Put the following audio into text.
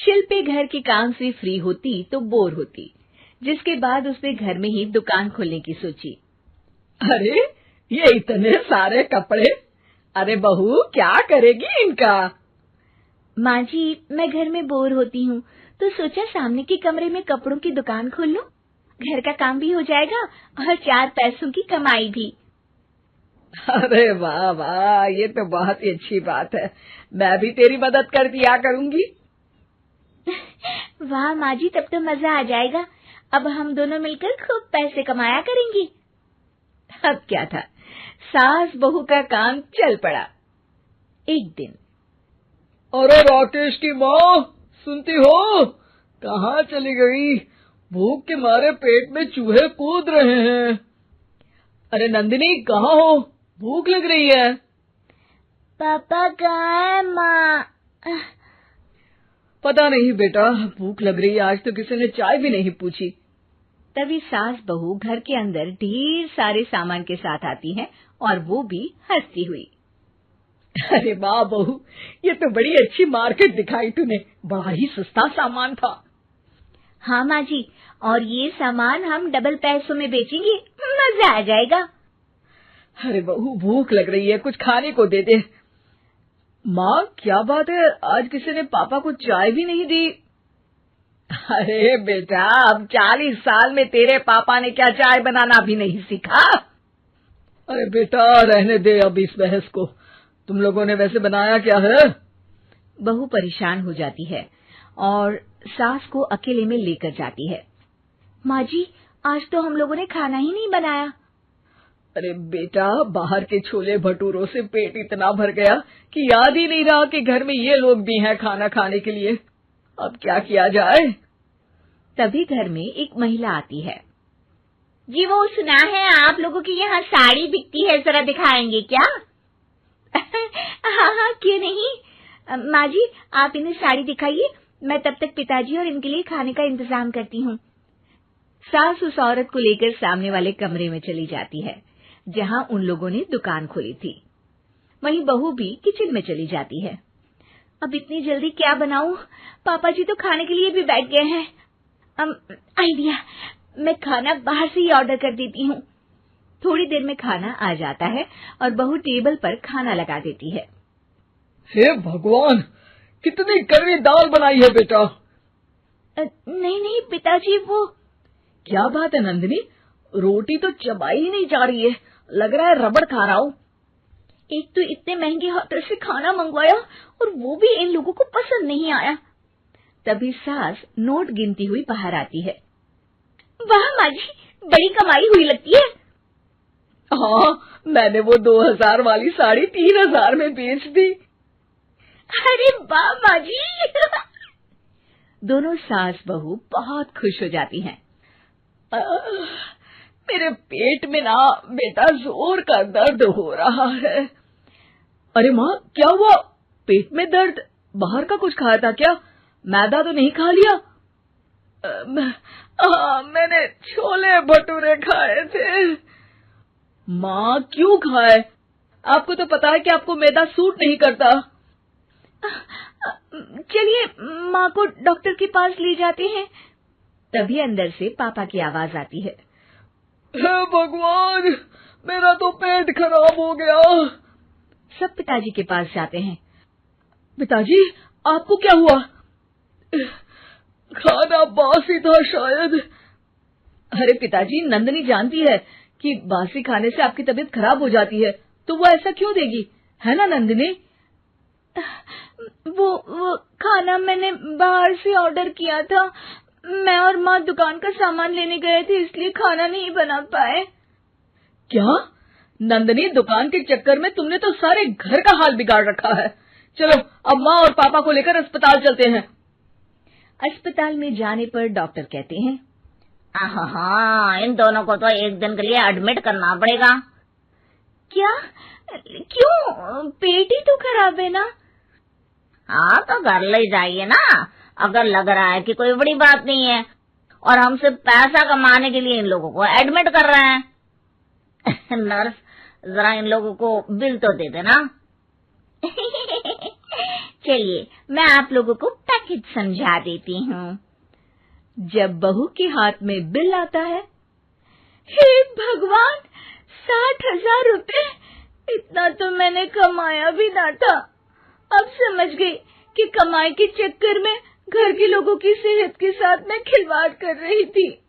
शिल्पी घर के काम से फ्री होती तो बोर होती, जिसके बाद उसने घर में ही दुकान खोलने की सोची। अरे ये इतने सारे कपड़े, अरे बहू क्या करेगी इनका? माँ जी, मैं घर में बोर होती हूँ तो सोचा सामने के कमरे में कपड़ों की दुकान खोल लूं। घर का काम भी हो जाएगा और 4 पैसों की कमाई भी। अरे वाह वाह, ये तो बहुत ही अच्छी बात है। मैं भी तेरी मदद कर दिया करूंगी। वाह माँ जी, तब तो मजा आ जाएगा। अब हम दोनों मिलकर खूब पैसे कमाया करेंगे। अब क्या था, सास बहू का काम चल पड़ा। एक दिन, अरे राकेश की माँ, सुनती हो? कहाँ चली गई? भूख के मारे पेट में चूहे कूद रहे हैं। अरे नंदिनी, कहाँ हो? भूख लग रही है। पापा कहाँ है माँ? पता नहीं बेटा, भूख लग रही है। आज तो किसी ने चाय भी नहीं पूछी। तभी सास बहू घर के अंदर ढेर सारे सामान के साथ आती हैं और वो भी हंसती हुई। अरे वाह बहू, ये तो बड़ी अच्छी मार्केट दिखाई तूने। बड़ा ही सस्ता सामान था। हाँ माँ जी, और ये सामान हम डबल पैसों में बेचेंगे, मजा आ जाएगा। अरे बहू, भूख लग रही है, कुछ खाने को दे दे। माँ क्या बात है, आज किसी ने पापा को चाय भी नहीं दी? अरे बेटा, अब 40 साल में तेरे पापा ने क्या चाय बनाना भी नहीं सीखा? अरे बेटा रहने दे अब इस बहस को। तुम लोगों ने वैसे बनाया क्या है? बहू परेशान हो जाती है और सास को अकेले में लेकर जाती है। माँ जी, आज तो हम लोगों ने खाना ही नहीं बनाया। अरे बेटा, बाहर के छोले भटूरों से पेट इतना भर गया कि याद ही नहीं रहा कि घर में ये लोग भी हैं खाना खाने के लिए। अब क्या किया जाए? तभी घर में एक महिला आती है। जी, वो सुना है आप लोगों की यहाँ साड़ी बिकती है, जरा दिखाएंगे क्या? हाँ हाँ, क्यों नहीं। माँ जी, आप इन्हें साड़ी दिखाइए, मैं तब तक पिताजी और इनके लिए खाने का इंतजाम करती हूँ। सास उस औरत को लेकर सामने वाले कमरे में चली जाती है जहाँ उन लोगों ने दुकान खोली थी। वहीं बहू भी किचन में चली जाती है। अब इतनी जल्दी क्या बनाऊं? पापा जी तो खाने के लिए भी बैठ गए हैं। आइडिया, मैं खाना बाहर से ही ऑर्डर कर देती हूँ। थोड़ी देर में खाना आ जाता है और बहू टेबल पर खाना लगा देती है। हे भगवान, कितनी कड़वी दाल बनाई है बेटा। नहीं नहीं पिताजी, वो। क्या बात है नंदिनी, रोटी तो चबाई ही नहीं जा रही है, लग रहा है रबड़ खा रहा हूँ। एक तो इतने महंगे होटल से खाना मंगवाया और वो भी इन लोगों को पसंद नहीं आया। तभी सास नोट गिनती हुई बाहर आती है। वाह माँ जी, बड़ी कमाई हुई लगती है। हाँ, मैंने वो 2000 वाली साड़ी 3000 में बेच दी। अरे वाह माँ जी। दोनों सास बहू बहुत खुश हो जाती हैं। मेरे पेट में ना बेटा जोर का दर्द हो रहा है। अरे माँ, क्या हुआ? पेट में दर्द? बाहर का कुछ खाया था क्या? मैदा तो नहीं खा लिया? मैंने छोले भटूरे खाए थे। माँ क्यों खाए? आपको तो पता है कि आपको मैदा सूट नहीं करता। चलिए माँ को डॉक्टर के पास ले जाते हैं। तभी अंदर से पापा की आवाज आती है। हे भगवान, मेरा तो पेट खराब हो गया। सब पिताजी के पास जाते हैं। पिताजी, आपको क्या हुआ? खाना बासी था शायद। अरे पिताजी, नंदिनी जानती है कि बासी खाने से आपकी तबीयत खराब हो जाती है, तो वो ऐसा क्यों देगी, है ना नंदिनी? वो खाना मैंने बाहर से ऑर्डर किया था। मैं और माँ दुकान का सामान लेने गए थे, इसलिए खाना नहीं बना पाए। क्या नंदिनी, दुकान के चक्कर में तुमने तो सारे घर का हाल बिगाड़ रखा है। चलो अब माँ और पापा को लेकर अस्पताल चलते हैं। अस्पताल में जाने पर डॉक्टर कहते हैं, हाँ, इन दोनों को तो एक दिन के लिए एडमिट करना पड़ेगा। क्या? क्यों? पेट ही तो खराब है ना। हाँ, तो घर ले जाइए ना, अगर लग रहा है कि कोई बड़ी बात नहीं है और हम सिर्फ पैसा कमाने के लिए इन लोगों को एडमिट कर रहे हैं। नर्स, जरा इन लोगों को बिल तो दे देना। चलिए, मैं आप लोगों को पैकेट हित समझा देती हूँ। जब बहू के हाथ में बिल आता है, हे भगवान, 60,000 रुपए! इतना तो मैंने कमाया भी ना था। अब समझ गई कि कमाई के चक्कर में घर के लोगों की सेहत के साथ मैं खिलवाड़ कर रही थी।